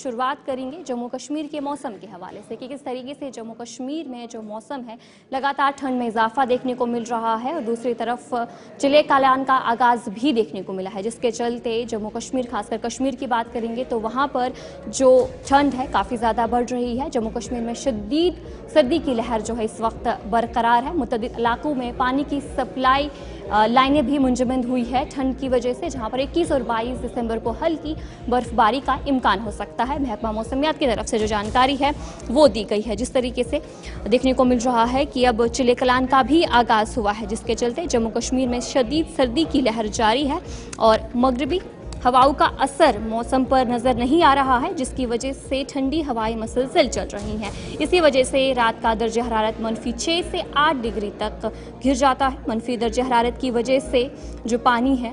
शुरुआत करेंगे जम्मू कश्मीर के मौसम के हवाले से कि किस तरीके से जम्मू कश्मीर में जो मौसम है लगातार ठंड में इजाफा देखने को मिल रहा है और दूसरी तरफ चिले कलान का आगाज भी देखने को मिला है, जिसके चलते जम्मू कश्मीर खासकर कश्मीर की बात करेंगे तो वहां पर जो ठंड है काफ़ी ज़्यादा बढ़ रही है। जम्मू कश्मीर में शदीद सर्दी की लहर जो है इस वक्त बरकरार है। मुतअद्दिद इलाकों में पानी की सप्लाई लाइनें भी मुंजमद हुई है ठंड की वजह से, जहां पर 21 और 22 दिसंबर को हल्की बर्फबारी का इम्कान हो सकता है। महकमा मौसमियात की तरफ से जो जानकारी है वो दी गई है, जिस तरीके से देखने को मिल रहा है कि अब चिले कलान का भी आगाज हुआ है, जिसके चलते जम्मू कश्मीर में शदीद सर्दी की लहर जारी है और मगरबी हवाओं का असर मौसम पर नजर नहीं आ रहा है, जिसकी वजह से ठंडी हवाएं मुसलसल चल रही हैं। इसी वजह से रात का दर्ज हरारत -6 से 8 डिग्री तक गिर जाता है। मनफी दर्ज हरारत की वजह से जो पानी है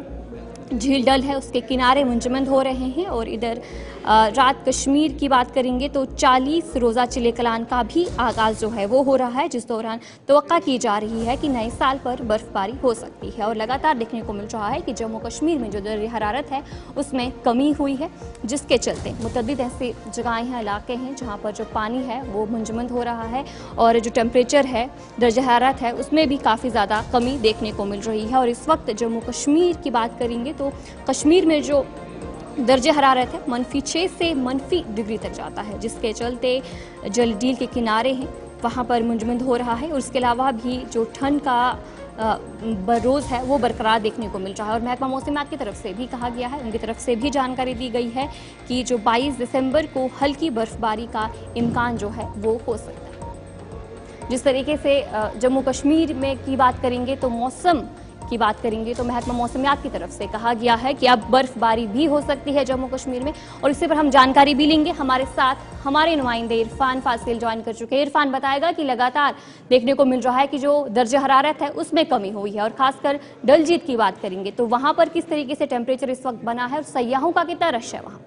झील डल है उसके किनारे मुंजमद हो रहे हैं। और इधर रात कश्मीर की बात करेंगे तो 40 रोज़ा चिले कलान का भी आगाज़ जो है वो हो रहा है, जिस दौरान तवक्का की जा रही है कि नए साल पर बर्फबारी हो सकती है। और लगातार देखने को मिल रहा है कि जम्मू कश्मीर में जो दर्ज हरारत है उसमें कमी हुई है, जिसके चलते मुतअद्दिद ऐसे जगहें हैं, इलाके हैं जहाँ पर जो पानी है वो मुंजमद हो रहा है और जो टेम्परेचर है दर्ज हरारत है उसमें भी काफ़ी ज़्यादा कमी देखने को मिल रही है। और इस वक्त जम्मू कश्मीर की बात करेंगे तो कश्मीर में जो दर्जे हरारत है -6 से -डिग्री तक जाता है, जिसके चलते जल डील के किनारे हैं वहाँ पर मुंजमद हो रहा है। और उसके अलावा भी जो ठंड का बरोज़ है वो बरकरार देखने को मिल रहा है। और महकमा मौसमियात की तरफ से भी कहा गया है, उनकी तरफ से भी जानकारी दी गई है कि जो 22 दिसंबर को हल्की बर्फबारी का इम्कान जो है वो हो सकता है। जिस तरीके से जम्मू कश्मीर में की बात करेंगे तो मौसम की बात करेंगे तो महकमा मौसमियात की तरफ से कहा गया है कि अब बर्फबारी भी हो सकती है जम्मू कश्मीर में। और इसी पर हम जानकारी भी लेंगे। हमारे साथ हमारे नुमाइंदे इरफान फासिल ज्वाइन कर चुके हैं। इरफान बताएगा कि लगातार देखने को मिल रहा है कि जो दर्ज हरारत है उसमें कमी हुई है और खासकर डल झील की बात करेंगे तो वहां पर किस तरीके से टेम्परेचर इस वक्त बना है और सयाहों का कितना रश है वहां?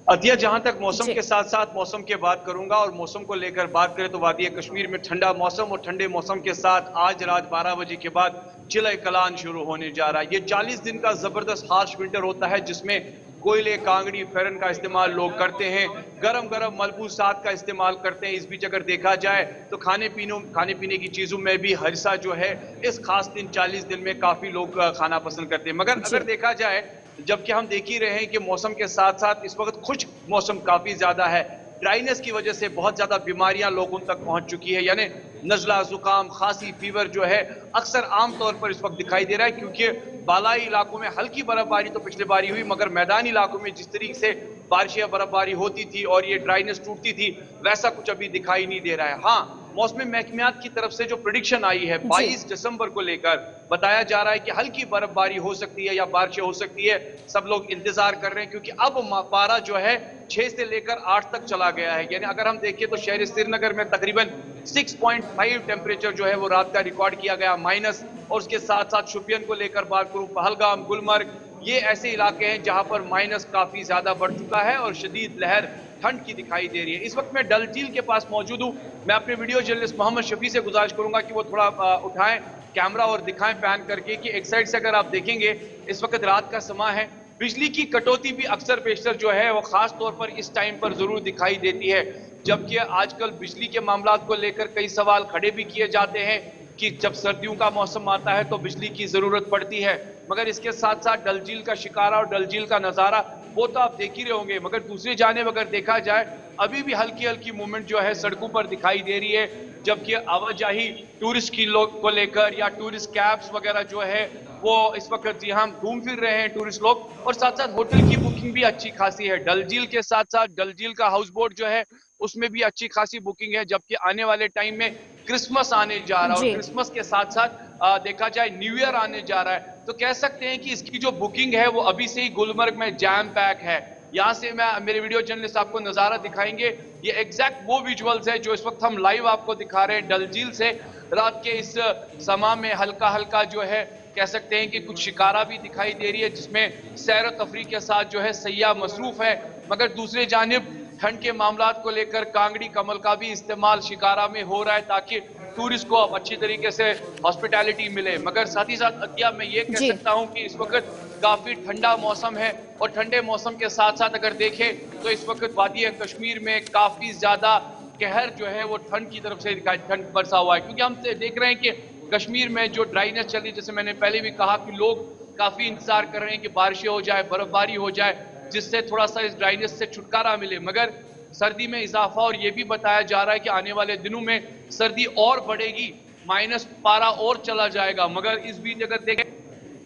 अदिया, जहां तक मौसम के साथ साथ मौसम की बात करूंगा और मौसम को लेकर बात करें तो वादी कश्मीर में ठंडा मौसम और ठंडे मौसम के साथ आज रात 12 बजे के बाद चिले कलान शुरू होने जा रहा है। ये 40 दिन का जबरदस्त हार्श विंटर होता है, जिसमें कोयले, कांगड़ी, फेरन का इस्तेमाल लोग करते हैं, गरम गरम मलबूसात का इस्तेमाल करते हैं। इस बीच अगर देखा जाए तो खाने पीने की चीजों में भी हरिसा जो है इस खास दिन 40 दिन में काफी लोग खाना पसंद करते हैं। मगर अगर देखा जाए, जबकि हम देख ही रहे हैं कि मौसम के साथ साथ इस वक्त खुश्क मौसम काफी ज्यादा है, ड्राइनेस की वजह से बहुत ज्यादा बीमारियां लोगों तक पहुंच चुकी है। यानी नजला, जुकाम, खांसी, फीवर जो है अक्सर आमतौर पर इस वक्त दिखाई दे रहा है, क्योंकि बालाई इलाकों में हल्की बर्फबारी तो पिछले बारी हुई, मगर मैदानी इलाकों में जिस तरीके से बारिश या बर्फबारी होती थी और ये ड्राइनेस टूटती थी, वैसा कुछ अभी दिखाई नहीं दे रहा है। हाँ, मौसमी महकमियात की तरफ से जो प्रेडिक्शन आई है 22 दिसंबर को लेकर बताया जा रहा है कि हल्की बर्फबारी हो सकती है या बारिशें हो सकती है। सब लोग इंतजार कर रहे हैं, क्योंकि अब पारा जो है 6 से लेकर 8 तक चला गया है। यानी अगर हम देखें तो शहर श्रीनगर में तकरीबन 6.5 टेम्परेचर जो है वो रात का रिकॉर्ड किया गया माइनस। और उसके साथ साथ शुपियन को लेकर बात करूं, पहलगाम, गुलमर्ग, ये ऐसे इलाके हैं जहां पर माइनस काफी ज्यादा बढ़ चुका है और शदीद लहर ठंड की दिखाई दे रही है। इस वक्त मैं डल झील के पास मौजूद हूं। मैं अपने वीडियो जर्नलिस्ट मोहम्मद शफी से गुजारिश करूंगा कि वो थोड़ा उठाएं कैमरा और दिखाएं पैन करके कि एक साइड से अगर आप देखेंगे इस वक्त रात का समय है। बिजली की कटौती भी अक्सर पेशतर जो है वो खास तौर पर इस टाइम पर जरूर दिखाई देती है, जबकि आजकल बिजली के मामला को लेकर कई सवाल खड़े भी किए जाते हैं कि जब सर्दियों का मौसम आता है तो बिजली की जरूरत पड़ती है। मगर इसके साथ साथ डल झील का शिकारा और डल झील का नजारा वो तो आप देख ही रहे होंगे, मगर दूसरी जानिब अगर देखा जाए अभी भी हल्की हल्की मूवमेंट जो है सड़कों पर दिखाई दे रही है, जबकि आवाजाही टूरिस्ट की लोग को लेकर या टूरिस्ट कैब्स वगैरह जो है वो इस वक्त यहाँ घूम फिर रहे हैं टूरिस्ट लोग। और साथ साथ होटल की बुकिंग भी अच्छी खासी है। डल झील के साथ साथ डल झील का हाउस बोट जो है उसमें भी अच्छी खासी बुकिंग है, जबकि आने वाले टाइम में क्रिसमस आने जा रहा है और क्रिसमस के साथ साथ देखा जाए न्यू ईयर आने जा रहा है, तो कह सकते हैं कि इसकी जो बुकिंग है वो अभी से ही गुलमर्ग में जैम पैक है। यहाँ से मैं मेरे वीडियो जर्नलिस्ट आपको नजारा दिखाएंगे। ये एग्जैक्ट वो विजुअल्स है जो इस वक्त हम लाइव आपको दिखा रहे हैं डल झील से। रात के इस समय में हल्का हल्का जो है कह सकते हैं कि कुछ शिकारा भी दिखाई दे रही है, जिसमें सैर तफरी के साथ जो है सैयाह मसरूफ है। मगर दूसरी जानिब ठंड के मामलात को लेकर कांगड़ी कमल का भी इस्तेमाल शिकारा में हो रहा है ताकि टूरिस्ट को अब अच्छी तरीके से हॉस्पिटैलिटी मिले। मगर साथ ही साथ अतिया मैं ये कह सकता हूं कि इस वक्त काफी ठंडा मौसम है और ठंडे मौसम के साथ साथ अगर देखें तो इस वक्त वादी कश्मीर में काफी ज्यादा कहर जो है वो ठंड की तरफ से ठंड बरसा हुआ है, क्योंकि हम देख रहे हैं कि कश्मीर में जो ड्राइनेस चल रही है, जैसे मैंने पहले भी कहा कि लोग काफी इंतजार कर रहे हैं कि बारिशें हो जाए, बर्फबारी हो जाए, जिससे थोड़ा सा इस ड्राइनेस से छुटकारा मिले। मगर सर्दी में इजाफा और ये भी बताया जा रहा है कि आने वाले दिनों में सर्दी और बढ़ेगी, माइनस पारा और चला जाएगा। मगर इस बीच अगर देखें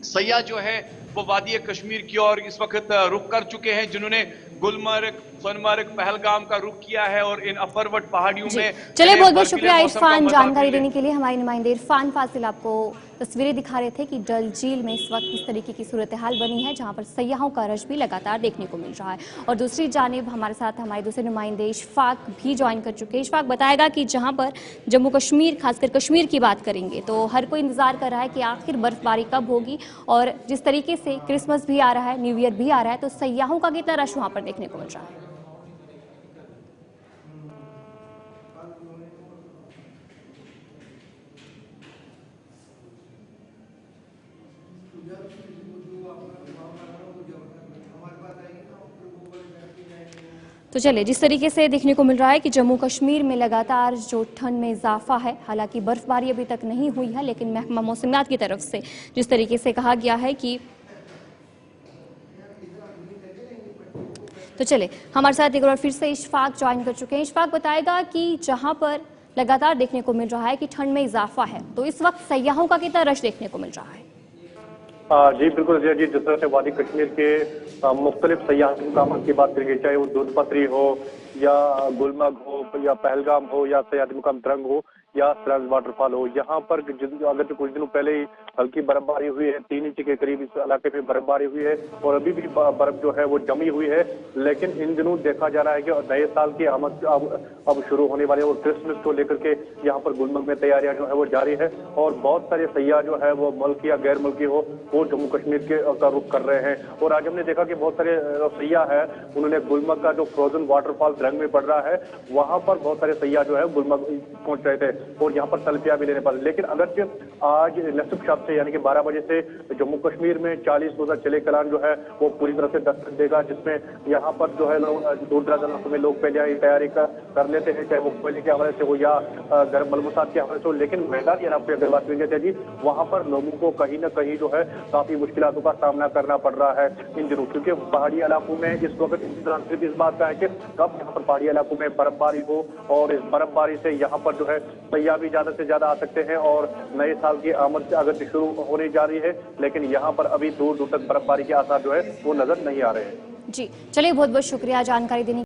सैयाह जो है वो वादी कश्मीर की ओर इस वक्त रुख कर चुके हैं, जिन्होंने गुलमर्ग, सोनमर्ग, पहलगाम का रुख किया है और इन अफरवट पहाड़ियों में। चलिए, बहुत बहुत शुक्रिया इरफान जानकारी देने के लिए। हमारे नुमाइंदे इरफान फासिल आपको तस्वीरें दिखा रहे थे कि डल झील में इस वक्त इस तरीके की सूरत हाल बनी है, जहां पर सैयाहों का रश भी लगातार देखने को मिल रहा है। और दूसरी जानिब हमारे साथ हमारे दूसरे नुमाइंदे इशफाक भी ज्वाइन कर चुके हैं। इशफाक बताएगा कि जहां पर जम्मू कश्मीर, खासकर कश्मीर की बात करेंगे तो हर कोई इंतजार कर रहा है कि आखिर बर्फबारी कब होगी, और जिस तरीके से क्रिसमस भी आ रहा है, न्यू ईयर भी आ रहा है, तो सैयाहों का कितना रश वहां पर देखने को मिल रहा है। तो चलिए, जिस तरीके से देखने को मिल रहा है कि जम्मू कश्मीर में लगातार जो ठंड में इजाफा है, हालांकि बर्फबारी अभी तक नहीं हुई है, लेकिन महकमा मौसमियात की तरफ से जिस तरीके से कहा गया है कि तो चले हमारे साथ एक बार फिर से इशफाक ज्वाइन कर चुके हैं। इशफाक बताएगा कि जहां पर लगातार देखने को मिल रहा है कि ठंड में इजाफा है, तो इस वक्त सैयाहों का कितना रश देखने को मिल रहा है। जी बिल्कुल जी, जिस तरह से वादी कश्मीर के मुख्तलिफ सयाहती मुकाम की बात करेंगे, चाहे वो दूध पत्री हो या गुलमर्ग हो या पहलगाम हो या सयाहती मुकाम तरंग हो या सराज वाटरफॉल हो, यहाँ पर अगर तो कुछ दिनों पहले ही हल्की बर्फबारी हुई है, 3 इंच के करीब इस इलाके में बर्फबारी हुई है और अभी भी बर्फ जो है वो जमी हुई है। लेकिन इन दिनों देखा जा रहा है कि नए साल की आमद अब शुरू होने वाले और क्रिसमस को लेकर के यहाँ पर गुलमर्ग में तैयारियां जो है वो जारी है और बहुत सारे सयाह जो है वो मुल्की या गैर मुल्की हो वो जम्मू कश्मीर का रुख कर रहे हैं। और आज हमने देखा कि बहुत सारे सयाह है, उन्होंने गुलमर्ग का जो फ्रोजन वाटरफॉल तरंग में पड़ रहा है वहां पर बहुत सारे सयाह जो है गुलमर्ग पहुंच रहे थे और यहाँ पर सेल्फियां भी लेने पर। लेकिन अगरचे आज नसीब शाम से यानी कि 12 बजे से जम्मू कश्मीर में 40 रोजा चले कलान जो है वो पूरी तरह से दस्तक देगा, जिसमें यहाँ पर जो है लोग दूर दराज इलाकों में लोग पहले ही तैयारी कर लेते हैं, चाहे वो कोयले के हवाले से हो या गर्म मलबूसात के हवाले से हो। लेकिन मैदानी इलाकों की अगर बात करेंगे जी, वहाँ पर लोगों को कहीं ना कहीं जो है काफी मुश्किलों का सामना करना पड़ रहा है इन दिनों, क्योंकि पहाड़ी इलाकों में इस वक्त इंतजार सिर्फ इस बात का है कि कब यहाँ पर पहाड़ी इलाकों में बर्फबारी हो और इस बर्फबारी से यहाँ पर जो है सयाह भी ज्यादा से ज्यादा आ सकते हैं और नए साल की आमद अगर शुरू होने जा रही है, लेकिन यहाँ पर अभी दूर दूर तक बर्फबारी के आसार जो है वो नजर नहीं आ रहे हैं। जी चलिए, बहुत बहुत शुक्रिया जानकारी देने